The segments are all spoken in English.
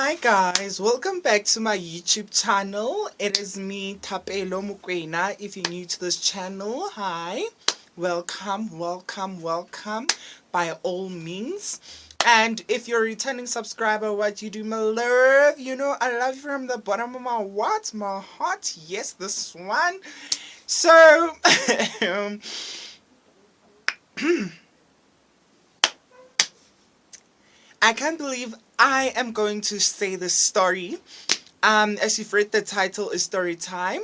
Hi guys, welcome back to my YouTube channel. It is me, Tapelo Mukwena. If you're new to this channel, hi, welcome by all means. And if you're a returning subscriber, what you do, my love, you know I love you from the bottom of my heart. Yes, this one. So I can't believe I am going to say this story. As you've read, the title is Story Time.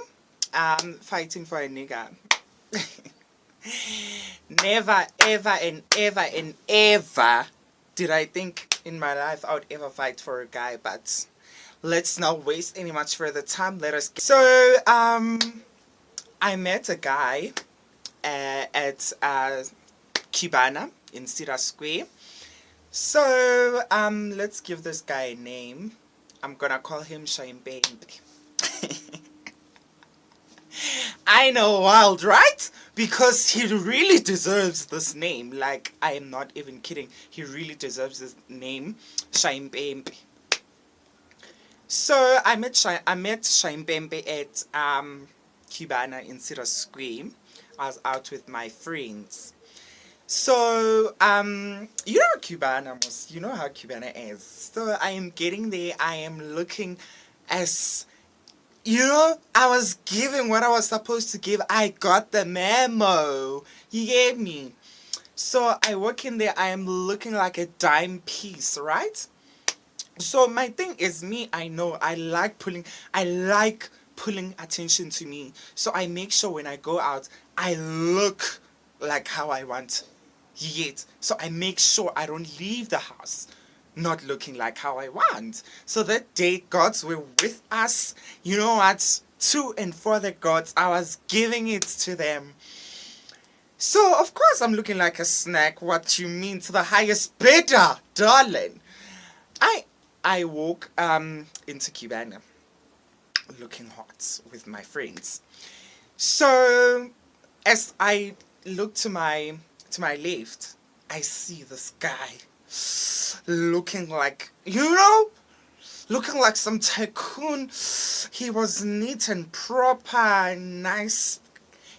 Fighting for a nigga. Never, ever did I think in my life I would ever fight for a guy, but let's not waste any much further time. Let us. I met a guy at Cubana in Cedar Square. So, let's give this guy a name. I'm gonna call him Champagne. I know, wild, right? Because he really deserves this name. Like, I am not even kidding. He really deserves this name, Champagne. So, I met Champagne at Cubana in Cedar Square. I was out with my friends. So, you know Cubana, you know how Cubana is. So, I am getting there, I am looking as, you know, I was giving what I was supposed to give. I got the memo. You gave me. So, I walk in there, I am looking like a dime piece, right? So, my thing is me, I know, I like pulling attention to me. So, I make sure when I go out, I look like how I want. Yet, so I make sure I don't leave the house not looking like how I want. So that day, gods were with us. You know what? To and for the gods, I was giving it to them. So of course I'm looking like a snack. What you mean, to the highest bidder, darling? I walk into Cubana, looking hot with my friends. So as I look to my left, I see this guy looking like, looking like some tycoon. He was neat and proper, nice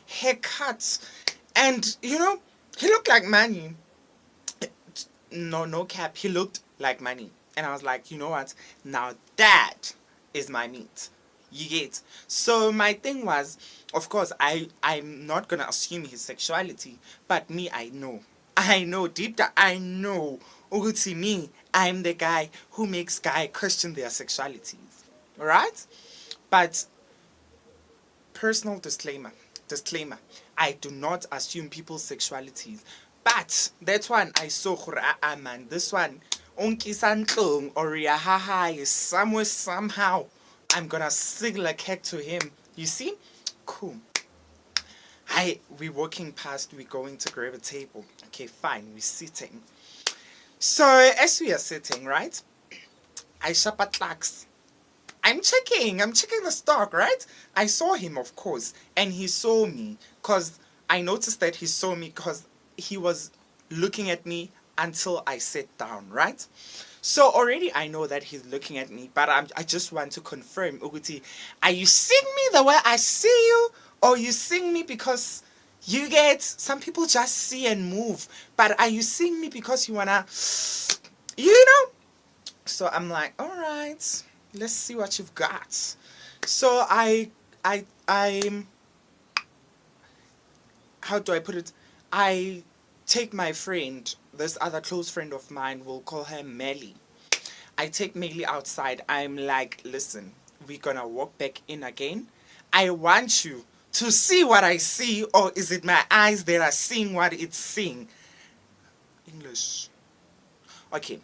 haircut, and he looked like money. No cap, he looked like money. And I was like, you know what, now that is my meat. You get. So my thing was, of course, I'm not gonna assume his sexuality, but me, I know deep down, I know. Uguti, me, I'm the guy who makes guys question their sexualities, right? But personal disclaimer, I do not assume people's sexualities. But that one I saw, man, this one, onki santlong or yahaha is somewhere somehow. I'm gonna sing like heck to him. You see? Cool. We walking past, we going to grab a table. Okay, fine, we sitting. So as we are sitting, right? I shop at Lax. I'm checking the stock, right? I saw him, of course, and he saw me, cause I noticed that he saw me because he was looking at me until I sat down, right? So already I know that he's looking at me, but I just want to confirm, Uguti, are you seeing me the way I see you? Or you seeing me because you get, some people just see and move, but are you seeing me because you wanna, you know? So I'm like, alright, let's see what you've got. So I how do I put it? I take my friend, this other close friend of mine, we'll call her Melly. I take Melly outside. I'm like, listen, we're gonna walk back in again. I want you to see what I see, or is it my eyes that are seeing what it's seeing? English. Okay.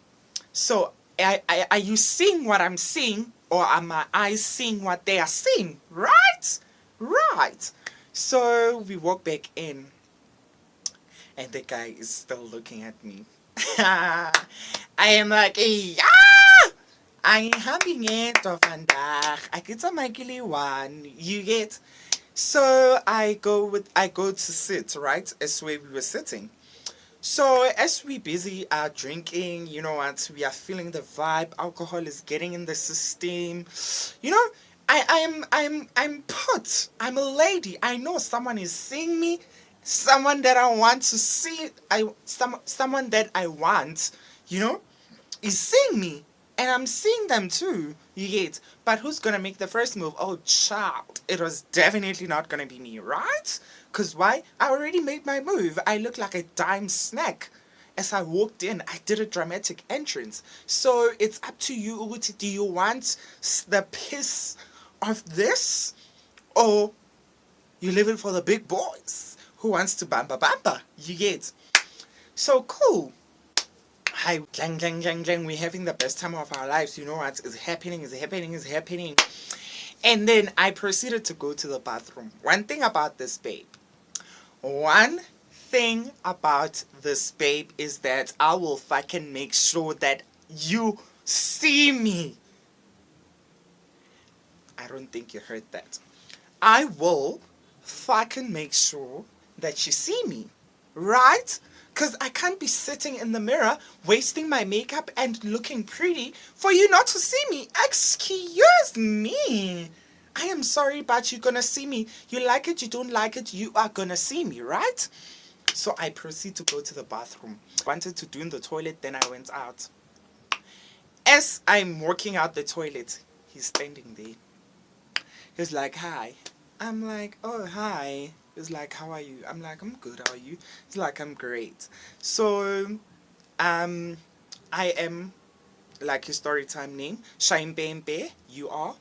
So, are you seeing what I'm seeing, or are my eyes seeing what they are seeing? Right? Right. So, we walk back in. And the guy is still looking at me. I am like, yeah! I'm having it vandaag. Ek het my kili one. You get. So I go to sit, right? As where we were sitting. So as we busy drinking, you know what, we are feeling the vibe, alcohol is getting in the system. You know, I'm put. I'm a lady. I know someone is seeing me, someone that I want to see. Someone that I want, you know, is seeing me. And I'm seeing them too, you get. But who's gonna make the first move? Oh, child. It was definitely not gonna be me, right? Because why? I already made my move. I look like a dime snack. As I walked in, I did a dramatic entrance. So it's up to you, Uguti. Do you want the piss of this? Or you living for the big boys who wants to bamba bamba? You get. So cool. Hi, clang, clang, clang, clang. We're having the best time of our lives. You know what is happening, is happening, is happening. And then I proceeded to go to the bathroom. One thing about this babe. One thing about this babe is that I will fucking make sure that you see me. I don't think you heard that. I will fucking make sure that you see me. Right? Because I can't be sitting in the mirror, wasting my makeup and looking pretty for you not to see me. Excuse me. I am sorry, but you're gonna see me. You like it, you don't like it, you are gonna see me, right? So I proceed to go to the bathroom. Wanted to do in the toilet, then I went out. As I'm walking out the toilet, he's standing there. He's like, hi. I'm like, oh, hi. He's like, how are you? I'm like, I'm good, how are you? He's like, I'm great. So, I am, like his story time name, Shaimbembe, you are.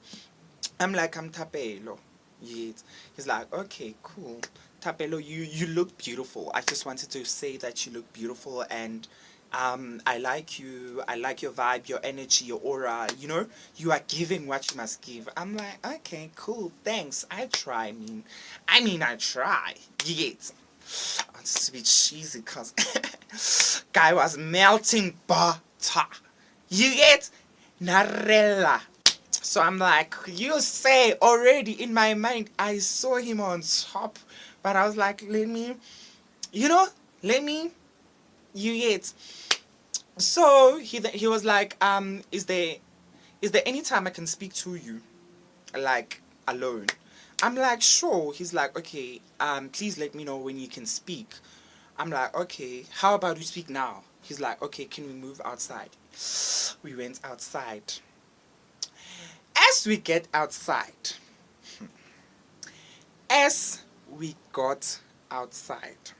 I'm like, I'm Tapelo. Yes. He's like, okay, cool. Tapelo, you look beautiful. I just wanted to say that you look beautiful, and I like you. I like your vibe, your energy, your aura. You know, you are giving what you must give. I'm like, okay, cool, thanks. I try. I try. You get. It's a bit cheesy because guy was melting butter. You get Narella. So I'm like, you say already in my mind, I saw him on top, but I was like, let me, you get. So he was like, is there any time I can speak to you, like alone? I'm like, sure. He's like, okay, please let me know when you can speak. I'm like, okay, how about we speak now? He's like, okay, can we move outside? We went outside. As we get outside, as we got outside,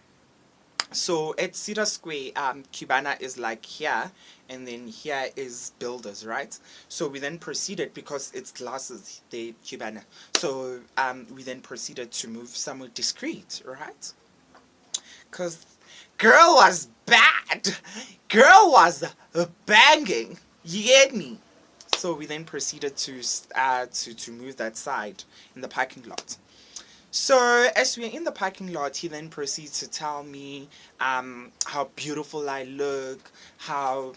so at Cedar Square, Cubana is like here, and then here is Builders, right? So we then proceeded, because it's glasses, the Cubana. So we then proceeded to move somewhere discreet, right? Because girl was bad. Girl was banging. You get me? So we then proceeded to move that side in the parking lot. So as we're in the parking lot, he then proceeds to tell me how beautiful I look, how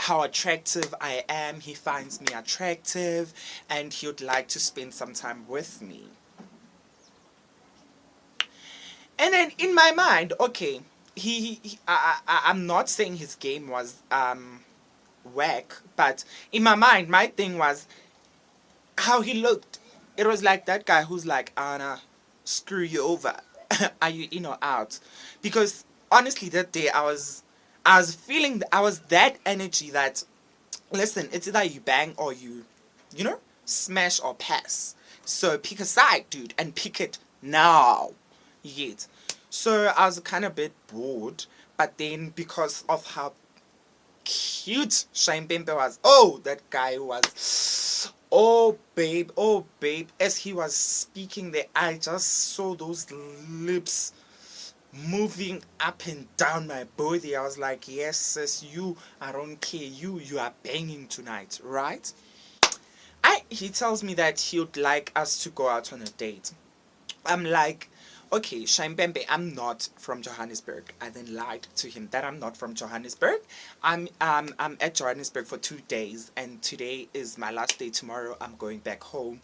attractive I am. He finds me attractive, and he would like to spend some time with me. And then in my mind, okay, I'm not saying his game was whack, but in my mind, my thing was how he looked. It was like that guy who's like, Anna, screw you over. Are you in or out? Because honestly, that day I was feeling, I was that energy that, listen, it's either you bang or you know, smash or pass. So pick a side, dude, and pick it now. You get. So I was kind of a bit bored, but then because of how cute Shine Bembe was, oh, that guy was, oh babe, as he was speaking there, I just saw those lips moving up and down my body. I was like, yes sis, I don't care, you are banging tonight, right? He tells me that he would like us to go out on a date. I'm like, okay, Shaimbembe, I'm not from Johannesburg. I then lied to him that I'm not from Johannesburg. I'm at Johannesburg for 2 days, and today is my last day. Tomorrow I'm going back home,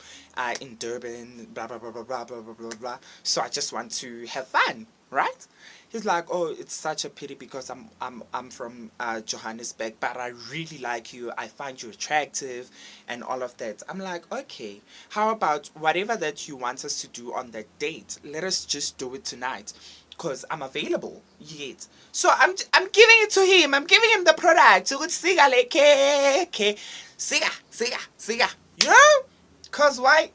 in Durban. Blah blah blah blah blah blah blah blah blah. So I just want to have fun, right? He's like, oh, it's such a pity because I'm from Johannesburg, but I really like you. I find you attractive and all of that. I'm like, okay, how about whatever that you want us to do on that date? Let us just do it tonight. Because I'm available. Yet. So I'm giving it to him. I'm giving him the product. So it's siga leke. Siga. You know? Because why?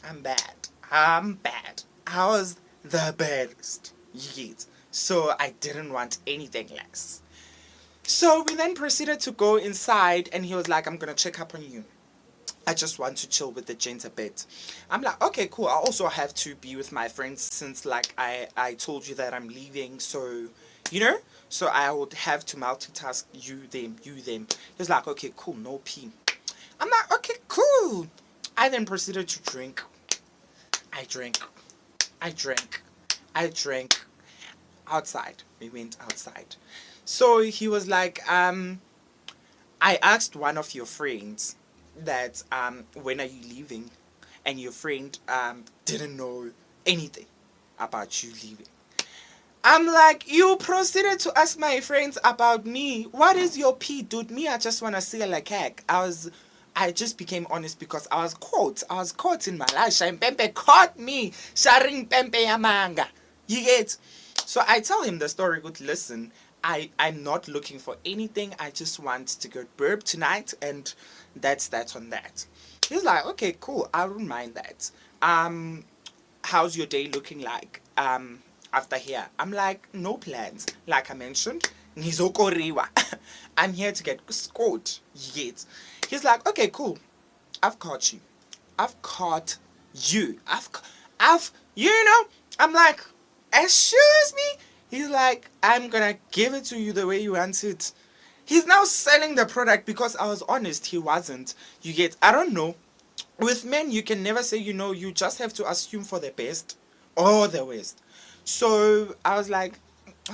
I'm bad. I was the baddest. Yet. So I didn't want anything less. So we then proceeded to go inside and he was like, I'm going to check up on you. I just want to chill with the gents a bit. I'm like, okay, cool. I also have to be with my friends since like I told you that I'm leaving. So, you know, so I would have to multitask you, them. He was like, okay, cool, no pee. I'm like, okay, cool. I then proceeded to drink. I drank. Outside. We went outside. So he was like, I asked one of your friends that when are you leaving, and your friend didn't know anything about you leaving. I'm like, you proceeded to ask my friends about me. What is your pee, dude? Me, I just want to see like heck. I just became honest because I was caught in my life. Shine Pempe caught me sharing Pempe Yamanga. You get? So I tell him the story. Good, listen. I'm not looking for anything. I just want to go burp tonight, and that's that on that. He's like, okay, cool. I don't mind that. How's your day looking like? After here, I'm like, no plans. Like I mentioned, Nizokoriwa. I'm here to get scored. Yet. He's like, okay, cool. I've caught you. I've caught you. You know, I'm like, excuse me? He's like, I'm gonna give it to you the way you want it. He's now selling the product because I was honest, he wasn't. You get, I don't know. With men, you can never say, you know, you just have to assume for the best or the worst. So I was like,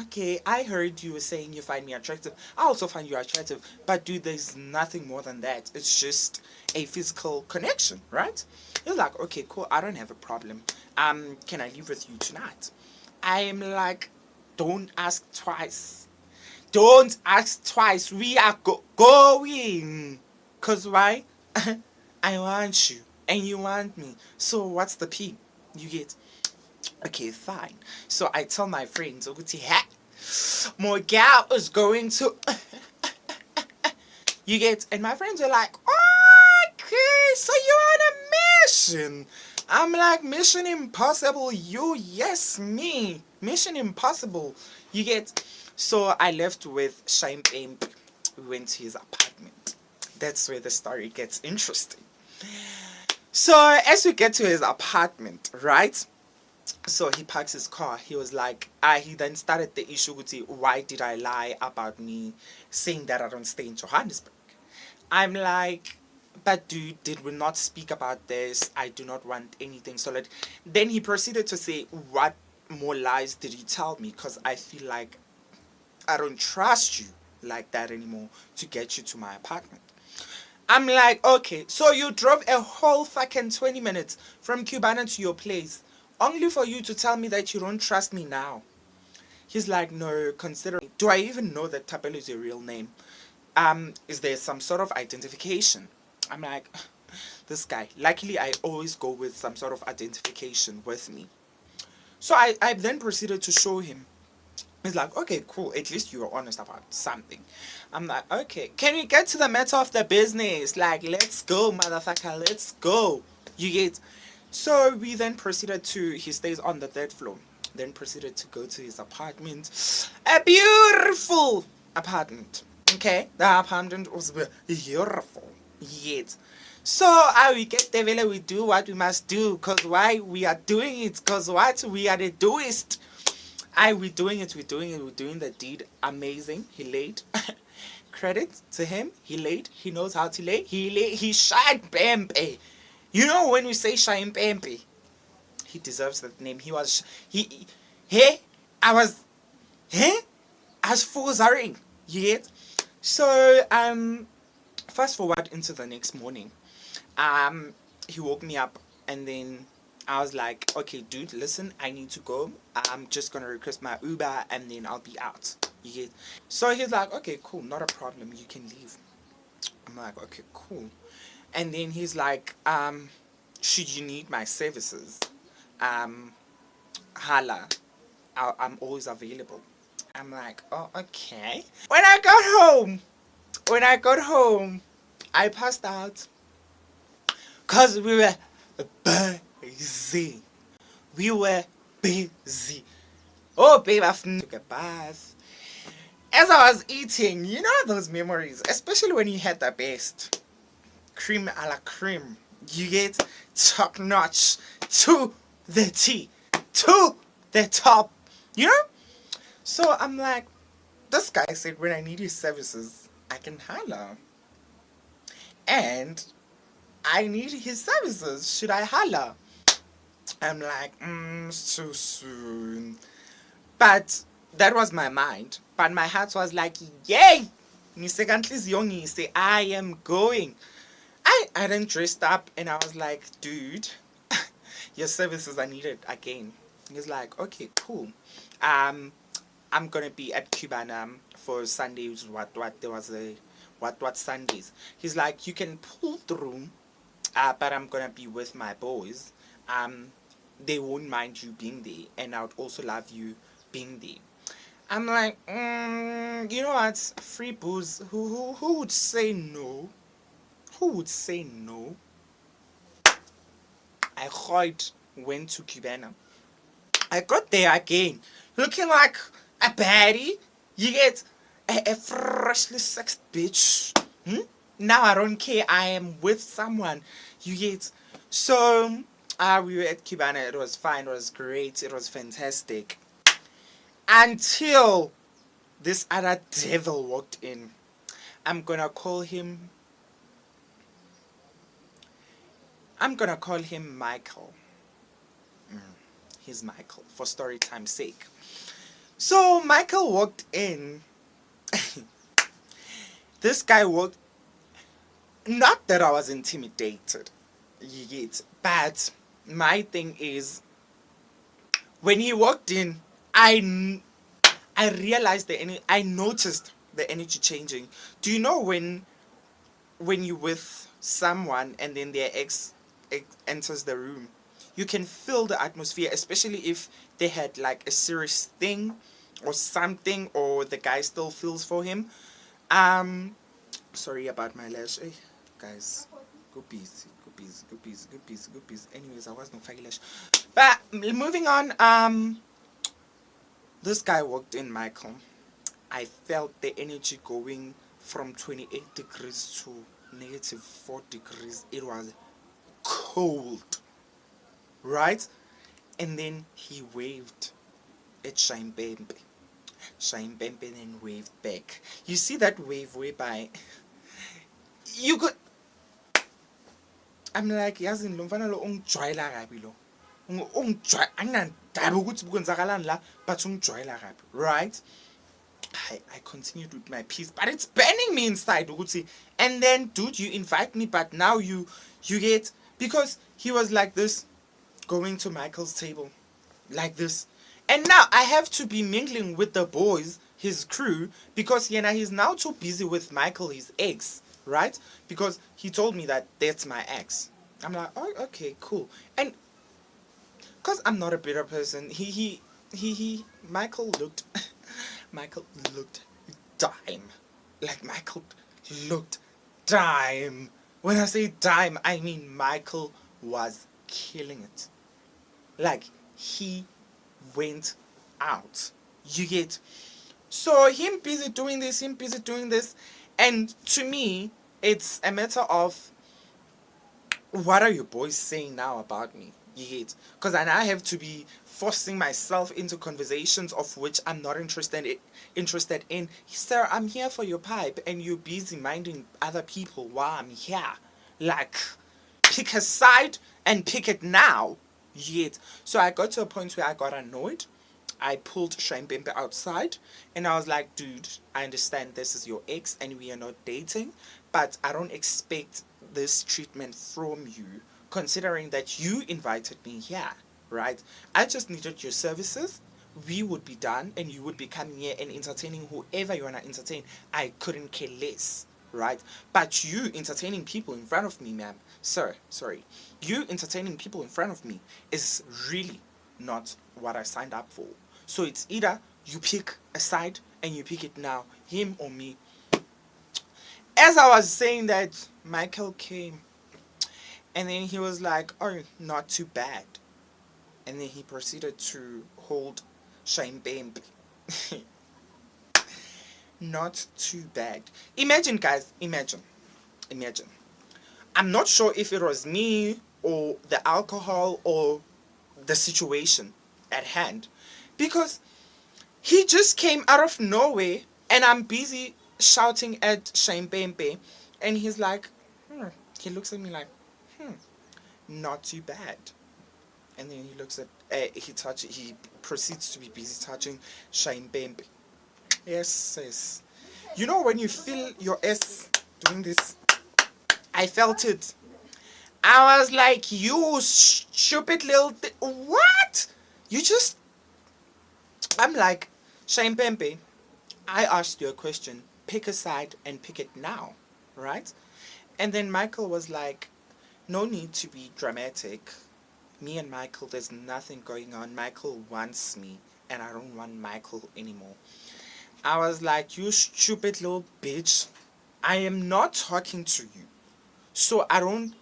okay, I heard you were saying you find me attractive. I also find you attractive. But dude, there's nothing more than that. It's just a physical connection, right? He's like, okay, cool, I don't have a problem. Can I live with you tonight? I'm like, don't ask twice. Don't ask twice. We are going. Cause why? I want you. And you want me. So what's the P? You get? Okay, fine. So I tell my friends, more gal is going to you get, and my friends are like, okay, so you're on a mission. I'm like, Mission Impossible, you, yes, me. Mission Impossible. You get, so I left with Shine Pimp. We went to his apartment. That's where the story gets interesting. So as we get to his apartment, right? So he parks his car. He was like, he then started the issue with why did I lie about me saying that I don't stay in Johannesburg? I'm like, but dude, did we not speak about this? I do not want anything solid. Then he proceeded to say, what more lies did you tell me? Because I feel like I don't trust you like that anymore to get you to my apartment. I'm like, okay, so you drove a whole fucking 20 minutes from Cubana to your place only for you to tell me that you don't trust me now. He's like, no, consider, do I even know that Tapelo is your real name? Is there some sort of identification? I'm like, this guy. Luckily, I always go with some sort of identification with me. So I then proceeded to show him. He's like, okay, cool. At least you were honest about something. I'm like, okay, can we get to the matter of the business? Like, let's go, motherfucker, let's go. You get? So we then proceeded to, he stays on the third floor. Then proceeded to go to his apartment. A beautiful apartment. Okay? The apartment was beautiful. Yet. So we get there, we do what we must do. Because why? We are doing it. Because what? We are the doist. We're doing the deed. Amazing. He laid. Credit to him. He laid. He knows how to lay. He shined Pempe. You know when we say shine Pempe, he deserves that name. I was full zaring. You get? So fast forward into the next morning. He woke me up and then I was like, okay, dude, listen, I need to go. I'm just gonna request my Uber and then I'll be out. You get? So he's like, okay, cool, not a problem. You can leave. I'm like, okay, cool. And then he's like, should you need my services, um, holla. I'm always available. I'm like, oh, okay. When I got home, I passed out. Because we were busy. We were busy. Oh, babe, I took a bath. As I was eating, you know those memories, especially when you had the best. Cream a la cream. You get top notch to the T. To the top. You know? So I'm like, this guy said when I need his services, I can holla. And I need his services. Should I holla? I'm like, so soon. But that was my mind. But my heart was like, yay! Say I am going. I hadn't dressed up and I was like, dude, your services are needed again. He's like, okay, cool. I'm gonna be at Cubana for Sundays. What there was a what Sundays. He's like, you can pull through, but I'm gonna be with my boys. They won't mind you being there, and I would also love you being there. I'm like, you know what? Free booze. Who would say no? Who would say no? I quite went to Cubana. I got there again, looking like a baddie. You get a freshly sexed bitch. Now I don't care. I am with someone. You get. So we were at Cubana. It was fine. It was great. It was fantastic. Until this other devil walked in. I'm gonna call him Michael. He's Michael for story time's sake. So Michael walked in. This guy walked. Not that I was intimidated, you get, but my thing is, when he walked in, I realized I noticed the energy changing. Do you know when you're with someone and then their ex enters the room, you can feel the atmosphere, especially if they had like a serious thing or something, or the guy still feels for him. Sorry about my lash. Hey, guys, go busy, go busy, go busy, go busy, go busy. Anyways, I was not faggy lash. But moving on, this guy walked in, Michael. I felt the energy going from 28 degrees to negative 4 degrees. It was cold, right? And then he waved at Shine Bembe. Shine Bembe then waved back. You see that wave whereby you could. I'm like, yazi lo mfana lo ungijwayela kabi lo. Ungijwayela anginandaba ukuthi kwenzakalani la, but ungijwayela kabi, right? I continued with my piece, but it's burning me inside, ukuthi. And then, dude, you invite me, but now you get, because he was like this, going to Michael's table, like this, and now I have to be mingling with the boys, his crew, because he's now too busy with Michael, his ex, right? Because he told me that that's my ex. I'm like, oh, okay, cool. And because I'm not a bitter person, Michael looked. Michael looked dime. Like, Michael looked dime. When I say dime, I mean Michael was killing it. Like, he went out. You get. So, him busy doing this, and to me, it's a matter of, what are your boys saying now about me? You get. Because I have to be forcing myself into conversations of which I'm not interested in. Sir, I'm here for your pipe, and you're busy minding other people while I'm here. Like, pick a side and pick it now. Yet. So I got to a point where I got annoyed. I pulled Shine Bembe outside, and I was like, dude, I understand this is your ex and we are not dating, but I don't expect this treatment from you, considering that you invited me here, right? I just needed your services. We would be done, and you would be coming here and entertaining whoever you want to entertain. I couldn't care less, right? But you entertaining people in front of me, ma'am, sir, sorry, you entertaining people in front of me is really not what I signed up for. So it's either you pick a side and you pick it now, him or me. As I was saying that, Michael came and then he was like, oh, not too bad. And then he proceeded to hold Shine Bambi. Not too bad. Imagine, guys, imagine. I'm not sure if it was me or the alcohol or the situation at hand. Because he just came out of nowhere and I'm busy shouting at Shane Bembe and he's like, he looks at me like, not too bad. And then he looks at, he proceeds to be busy touching Shane Bembe. Yes, yes. You know when you feel your ass doing this? I felt it. I was like, you stupid little what? You just... I'm like, Shane Bembe, I asked you a question. Pick a side and pick it now, right? And then Michael was like, no need to be dramatic. Me and Michael, there's nothing going on. Michael wants me, and I don't want Michael anymore. I was like, you stupid little bitch. I am not talking to you. So I don't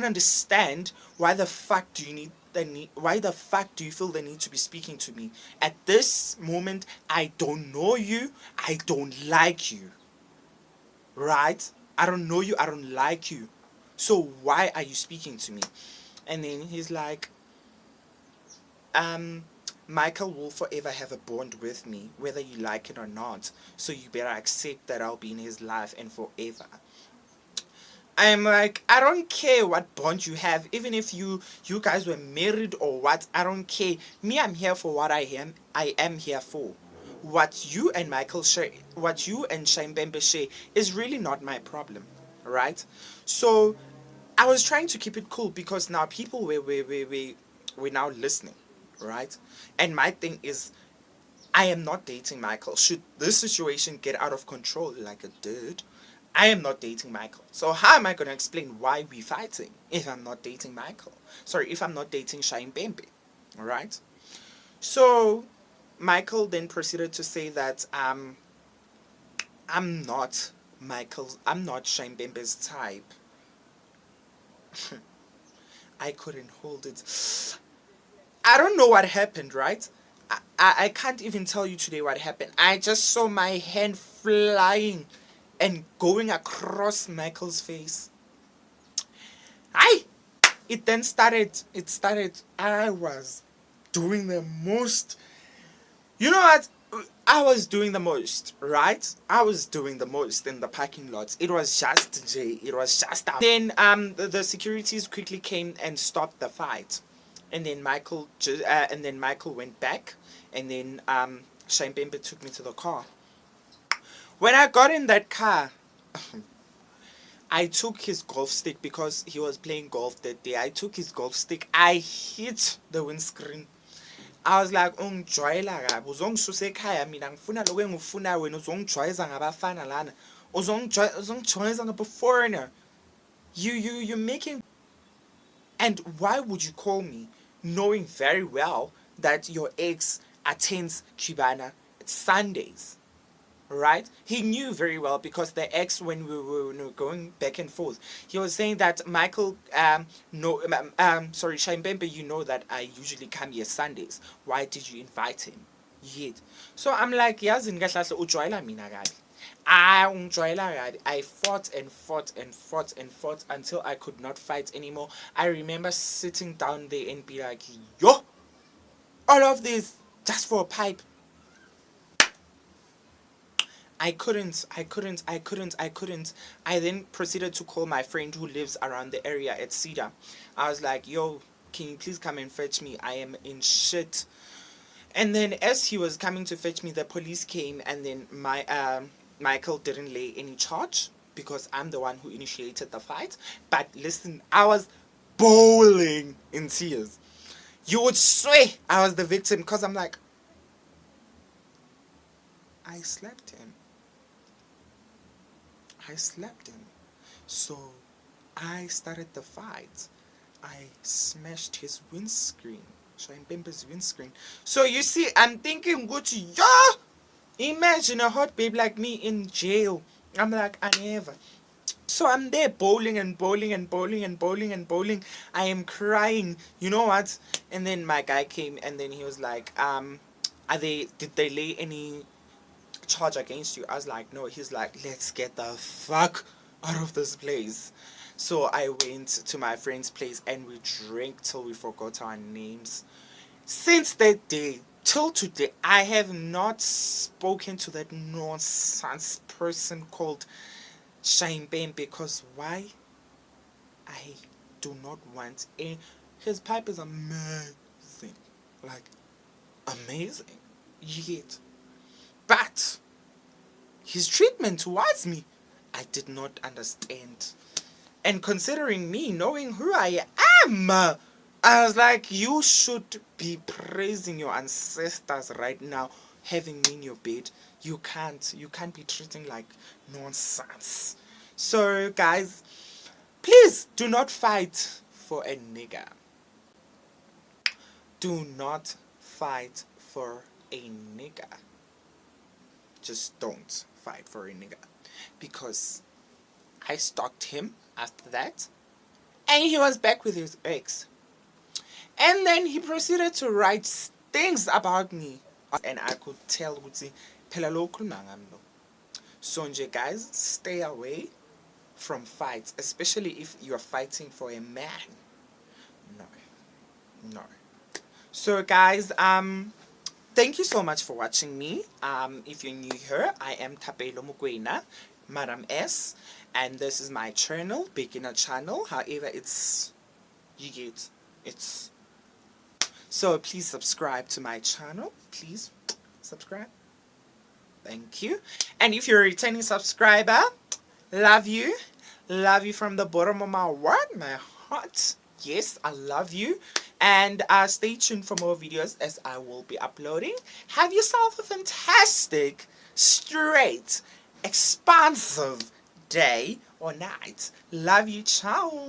understand why the fuck do you why the fuck do you feel the need to be speaking to me? At this moment, I don't know you. I don't like you. Right? I don't know you. I don't like you. So why are you speaking to me? And then he's like, Michael will forever have a bond with me, whether you like it or not. So you better accept that I'll be in his life and forever. I'm like, I don't care what bond you have, even if you guys were married or what, I don't care. Me, I'm here for what I am here for. What you and Michael share, what you and Shane Bembe share is really not my problem, right? So I was trying to keep it cool because now people were now listening, right? And my thing is, I am not dating Michael. Should this situation get out of control like it did, I am not dating Michael. So how am I going to explain why we're fighting if I'm not dating Michael? Sorry, if I'm not dating Shine Bembe, alright? So Michael then proceeded to say that I'm not Shine Bembe's type. I couldn't hold it. I don't know what happened, right? I can't even tell you today what happened. I just saw my hand flying and going across Michael's face. It then started. I was doing the most. You know what? I was doing the most, right? I was doing the most in the parking lot. It was just Jay. It was just... Then the securities quickly came and stopped the fight. And then Michael went back. And then Shane Bembe took me to the car. When I got in that car, I took his golf stick because he was playing golf that day. I took his golf stick. I hit the windscreen. I was like, ungijwayela kabi uzongisusa ekhaya mina ngifuna lokho engifuna wena uzongijwayeza ngabafana lana uzongijwayeza ngaba-foreigner. You making... And why would you call me knowing very well that your ex attends Cubana Sundays? Right? He knew very well because the ex, when we were going back and forth, he was saying that Michael, Shine Bembe, you know that I usually come here Sundays. Why did you invite him yet? So I'm like, yazi ngahlahle ujwayela mina kabi. Ungijwayela kabi. I fought and fought and fought and fought until I could not fight anymore. I remember sitting down there and be like, yo, all of this just for a pipe. I couldn't. I then proceeded to call my friend who lives around the area at Cedar. I was like, yo, can you please come and fetch me? I am in shit. And then as he was coming to fetch me, the police came, and then Michael didn't lay any charge because I'm the one who initiated the fight. But listen, I was bowling in tears. You would swear I was the victim because I'm like, I slapped him. I slapped him. So I started the fight. I smashed his windscreen. Shine Bembe's windscreen. So you see, I'm thinking, go to imagine a hot babe like me in jail. I'm like, I never. So I'm there bowling and bowling and bowling and bowling and bowling. I am crying. You know what? And then my guy came and then he was like, did they lay any charge against you? I was like, no. He's like, let's get the fuck out of this place. So I went to my friend's place and we drank till we forgot our names. Since that day till today, I have not spoken to that nonsense person called Shine Bam, because why? I do not want a. His pipe is amazing, like amazing. You get, but his treatment towards me, I did not understand. And considering me knowing who I am, I was like, you should be praising your ancestors right now, having me in your bed. You can't be treating like nonsense. So guys, please do not fight for a nigger. Do not fight for a nigger. Just don't fight for a nigger. Because I stalked him after that, and he was back with his ex. And then he proceeded to write things about me. And I could tell, so nje guys, stay away from fights, especially if you are fighting for a man. No. So guys, thank you so much for watching me. If you're new here, I am Tapelo Mukwena, Madam S, and this is my channel, beginner channel. However, it's so please subscribe to my channel. Please subscribe. Thank you. And if you're a returning subscriber, love you from the bottom of my heart, my heart. Yes, I love you. And stay tuned for more videos as I will be uploading. Have yourself a fantastic, straight, expansive day or night. Love you. Ciao.